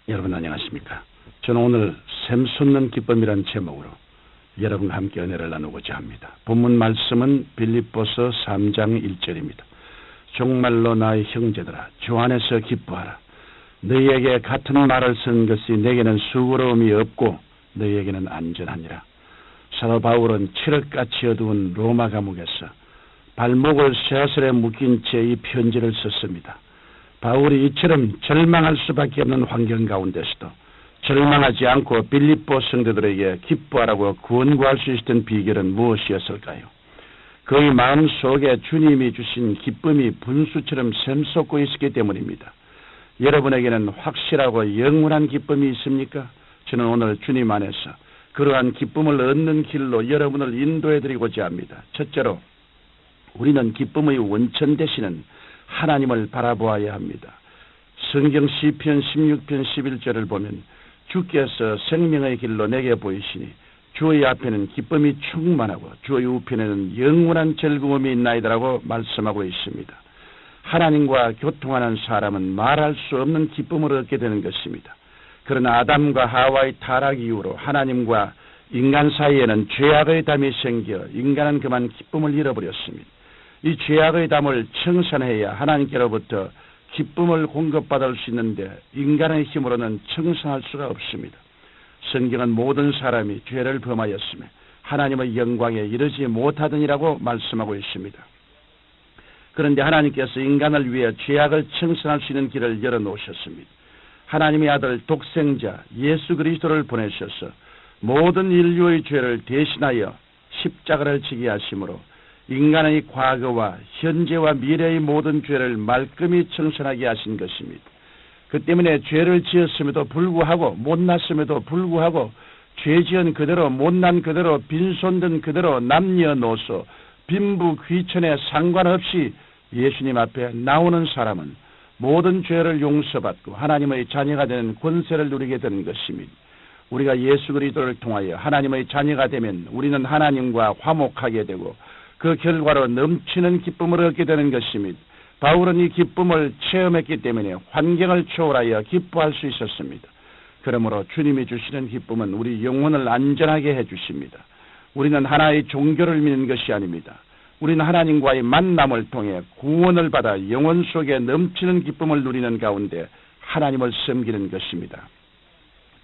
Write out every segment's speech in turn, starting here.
여러분 안녕하십니까? 저는 오늘 샘솟는 기쁨이란 제목으로 여러분과 함께 은혜를 나누고자 합니다. 본문 말씀은 빌립보서 3장 1절입니다. 정말로 나의 형제들아 주 안에서 기뻐하라. 너희에게 같은 말을 쓴 것이 내게는 수고로움이 없고 너희에게는 안전하니라. 사도 바울은 칠흑같이 어두운 로마 감옥에서 발목을 쇠사슬에 묶인 채 이 편지를 썼습니다. 바울이 이처럼 절망할 수밖에 없는 환경 가운데서도 절망하지 않고 빌립보 성도들에게 기뻐하라고 권고할 수 있었던 비결은 무엇이었을까요? 그의 마음속에 주님이 주신 기쁨이 분수처럼 샘솟고 있었기 때문입니다. 여러분에게는 확실하고 영원한 기쁨이 있습니까? 저는 오늘 주님 안에서 그러한 기쁨을 얻는 길로 여러분을 인도해드리고자 합니다. 첫째로 우리는 기쁨의 원천 되시는 하나님을 바라보아야 합니다. 성경 시편 16편 11절을 보면 주께서 생명의 길로 내게 보이시니 주의 앞에는 기쁨이 충만하고 주의 우편에는 영원한 즐거움이 있나이다라고 말씀하고 있습니다. 하나님과 교통하는 사람은 말할 수 없는 기쁨을 얻게 되는 것입니다. 그러나 아담과 하와의 타락 이후로 하나님과 인간 사이에는 죄악의 담이 생겨 인간은 그만 기쁨을 잃어버렸습니다. 이 죄악의 담을 청산해야 하나님께로부터 기쁨을 공급받을 수 있는데 인간의 힘으로는 청산할 수가 없습니다. 성경은 모든 사람이 죄를 범하였으며 하나님의 영광에 이르지 못하더니라고 말씀하고 있습니다. 그런데 하나님께서 인간을 위해 죄악을 청산할 수 있는 길을 열어놓으셨습니다. 하나님의 아들 독생자 예수 그리스도를 보내셔서 모든 인류의 죄를 대신하여 십자가를 지게 하심으로 인간의 과거와 현재와 미래의 모든 죄를 말끔히 청산하게 하신 것입니다. 그 때문에 죄를 지었음에도 불구하고 못났음에도 불구하고 죄지은 그대로 못난 그대로 빈손든 그대로 남녀노소 빈부 귀천에 상관없이 예수님 앞에 나오는 사람은 모든 죄를 용서받고 하나님의 자녀가 되는 권세를 누리게 되는 것입니다. 우리가 예수 그리스도를 통하여 하나님의 자녀가 되면 우리는 하나님과 화목하게 되고 그 결과로 넘치는 기쁨을 얻게 되는 것입니다. 바울은 이 기쁨을 체험했기 때문에 환경을 초월하여 기뻐할 수 있었습니다. 그러므로 주님이 주시는 기쁨은 우리 영혼을 안전하게 해주십니다. 우리는 하나의 종교를 믿는 것이 아닙니다. 우리는 하나님과의 만남을 통해 구원을 받아 영혼 속에 넘치는 기쁨을 누리는 가운데 하나님을 섬기는 것입니다.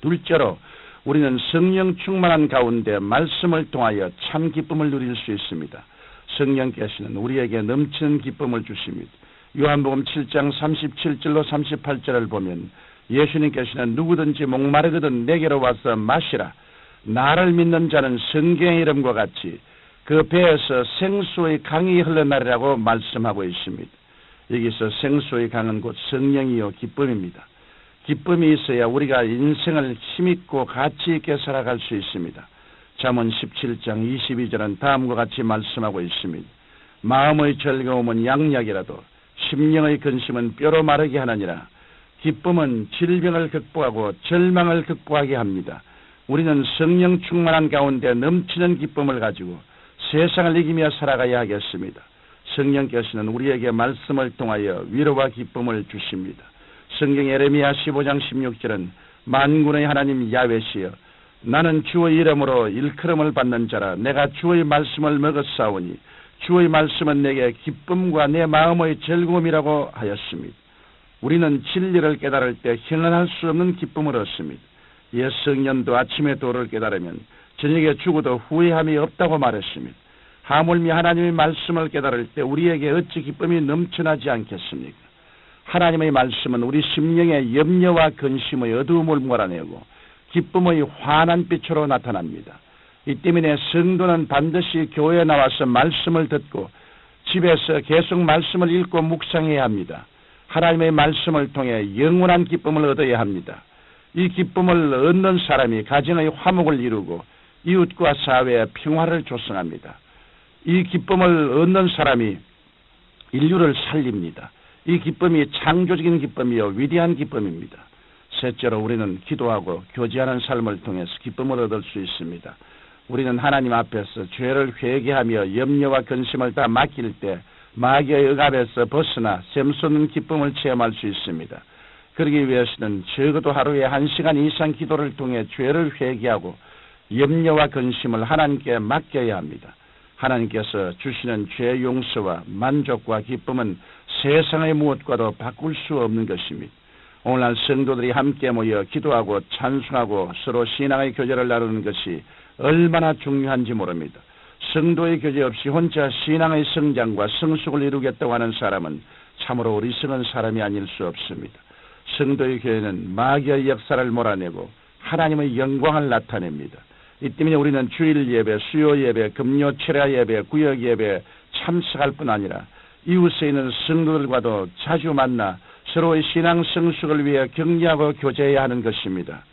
둘째로 우리는 성령 충만한 가운데 말씀을 통하여 참 기쁨을 누릴 수 있습니다. 성령께서는 우리에게 넘치는 기쁨을 주십니다. 요한복음 7장 37절로 38절을 보면 예수님께서는 누구든지 목마르거든 내게로 와서 마시라. 나를 믿는 자는 성경의 이름과 같이 그 배에서 생수의 강이 흘러나리라고 말씀하고 있습니다. 여기서 생수의 강은 곧 성령이요 기쁨입니다. 기쁨이 있어야 우리가 인생을 힘있고 가치 있게 살아갈 수 있습니다. 잠언 17장 22절은 다음과 같이 말씀하고 있습니다. 마음의 즐거움은 양약이라도 심령의 근심은 뼈로 마르게 하느니라. 기쁨은 질병을 극복하고 절망을 극복하게 합니다. 우리는 성령 충만한 가운데 넘치는 기쁨을 가지고 세상을 이기며 살아가야 하겠습니다. 성령께서는 우리에게 말씀을 통하여 위로와 기쁨을 주십니다. 성경 예레미야 15장 16절은 만군의 하나님 야훼시여 나는 주의 이름으로 일컬음을 받는 자라. 내가 주의 말씀을 먹었사오니 주의 말씀은 내게 기쁨과 내 마음의 즐거움이라고 하였습니다. 우리는 진리를 깨달을 때 형언할 수 없는 기쁨을 얻습니다. 옛 성년도 아침에 도를 깨달으면 저녁에 죽어도 후회함이 없다고 말했습니다. 하물며 하나님의 말씀을 깨달을 때 우리에게 어찌 기쁨이 넘쳐나지 않겠습니까? 하나님의 말씀은 우리 심령의 염려와 근심의 어두움을 몰아내고 기쁨의 환한 빛으로 나타납니다. 이 때문에 성도는 반드시 교회에 나와서 말씀을 듣고 집에서 계속 말씀을 읽고 묵상해야 합니다. 하나님의 말씀을 통해 영원한 기쁨을 얻어야 합니다. 이 기쁨을 얻는 사람이 가정의 화목을 이루고 이웃과 사회에 평화를 조성합니다. 이 기쁨을 얻는 사람이 인류를 살립니다. 이 기쁨이 창조적인 기쁨이요 위대한 기쁨입니다. 셋째로 우리는 기도하고 교제하는 삶을 통해서 기쁨을 얻을 수 있습니다. 우리는 하나님 앞에서 죄를 회개하며 염려와 근심을 다 맡길 때 마귀의 억압에서 벗어나 샘솟는 기쁨을 체험할 수 있습니다. 그러기 위해서는 적어도 하루에 1시간 이상 기도를 통해 죄를 회개하고 염려와 근심을 하나님께 맡겨야 합니다. 하나님께서 주시는 죄 용서와 만족과 기쁨은 세상의 무엇과도 바꿀 수 없는 것입니다. 오늘날 성도들이 함께 모여 기도하고 찬송하고 서로 신앙의 교제를 나누는 것이 얼마나 중요한지 모릅니다. 성도의 교제 없이 혼자 신앙의 성장과 성숙을 이루겠다고 하는 사람은 참으로 어리석은 사람이 아닐 수 없습니다. 성도의 교회는 마귀의 역사를 몰아내고 하나님의 영광을 나타냅니다. 이 때문에 우리는 주일 예배, 수요 예배, 금요 철야 예배, 구역 예배 참석할 뿐 아니라 이웃에 있는 성도들과도 자주 만나 서로의 신앙 성숙을 위해 격려하고 교제해야 하는 것입니다.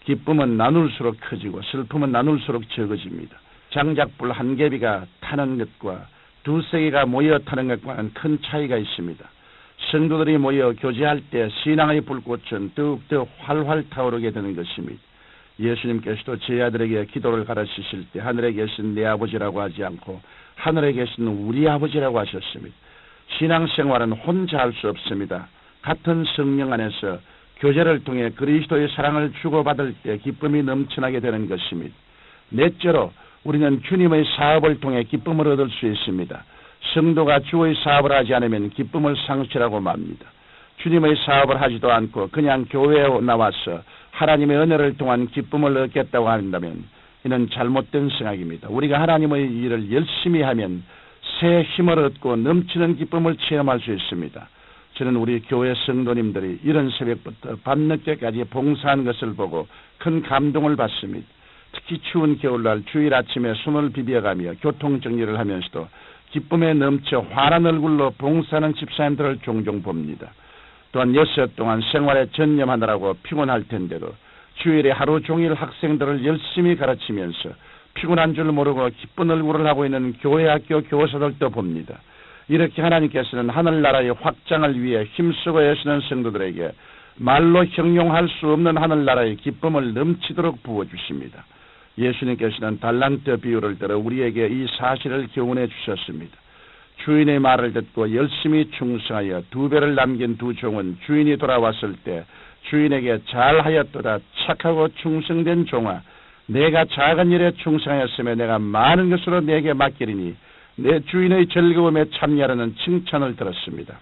기쁨은 나눌수록 커지고 슬픔은 나눌수록 적어집니다. 장작불 한 개비가 타는 것과 두세 개가 모여 타는 것과는 큰 차이가 있습니다. 성도들이 모여 교제할 때 신앙의 불꽃은 더욱더 활활 타오르게 되는 것입니다. 예수님께서도 제 아들에게 기도를 가르치실 때 하늘에 계신 내 아버지라고 하지 않고 하늘에 계신 우리 아버지라고 하셨습니다. 신앙생활은 혼자 할 수 없습니다. 같은 성령 안에서 교제를 통해 그리스도의 사랑을 주고받을 때 기쁨이 넘쳐나게 되는 것입니다. 넷째로 우리는 주님의 사업을 통해 기쁨을 얻을 수 있습니다. 성도가 주의 사업을 하지 않으면 기쁨을 상실하고 맙니다. 주님의 사업을 하지도 않고 그냥 교회에 나와서 하나님의 은혜를 통한 기쁨을 얻겠다고 한다면 이는 잘못된 생각입니다. 우리가 하나님의 일을 열심히 하면 새 힘을 얻고 넘치는 기쁨을 체험할 수 있습니다. 저는 우리 교회 성도님들이 이런 새벽부터 밤늦게까지 봉사한 것을 보고 큰 감동을 받습니다. 특히 추운 겨울날 주일 아침에 손을 비벼가며 교통정리를 하면서도 기쁨에 넘쳐 환한 얼굴로 봉사하는 집사님들을 종종 봅니다. 또한 엿새 동안 생활에 전념하느라고 피곤할 텐데도 주일에 하루 종일 학생들을 열심히 가르치면서 피곤한 줄 모르고 기쁜 얼굴을 하고 있는 교회 학교 교사들도 봅니다. 이렇게 하나님께서는 하늘나라의 확장을 위해 힘쓰고 애쓰는 성도들에게 말로 형용할 수 없는 하늘나라의 기쁨을 넘치도록 부어주십니다. 예수님께서는 달란트 비유를 들어 우리에게 이 사실을 교훈해 주셨습니다. 주인의 말을 듣고 열심히 충성하여 2배를 남긴 두 종은 주인이 돌아왔을 때 주인에게 잘하였도다 착하고 충성된 종아, 내가 작은 일에 충성하였으며 내가 많은 것으로 내게 맡기리니 내 주인의 즐거움에 참여하라는 칭찬을 들었습니다.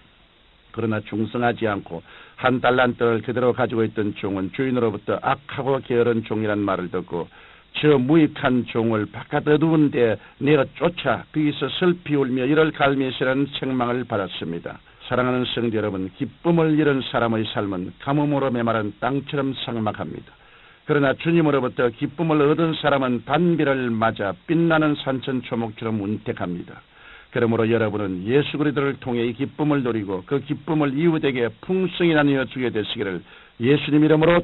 그러나 충성하지 않고 한 달란트를 그대로 가지고 있던 종은 주인으로부터 악하고 게으른 종이란 말을 듣고 저 무익한 종을 바깥 어두운 데 내어 쫓아 거기서 슬피 울며 이를 갈미시라는 책망을 받았습니다. 사랑하는 성도 여러분, 기쁨을 잃은 사람의 삶은 가뭄으로 메마른 땅처럼 삭막합니다. 그러나 주님으로부터 기쁨을 얻은 사람은 단비를 맞아 빛나는 산천 초목처럼 운택합니다. 그러므로 여러분은 예수 그리스도를 통해 이 기쁨을 누리고 그 기쁨을 이웃에게 풍성히 나누어 주게 되시기를 예수님 이름으로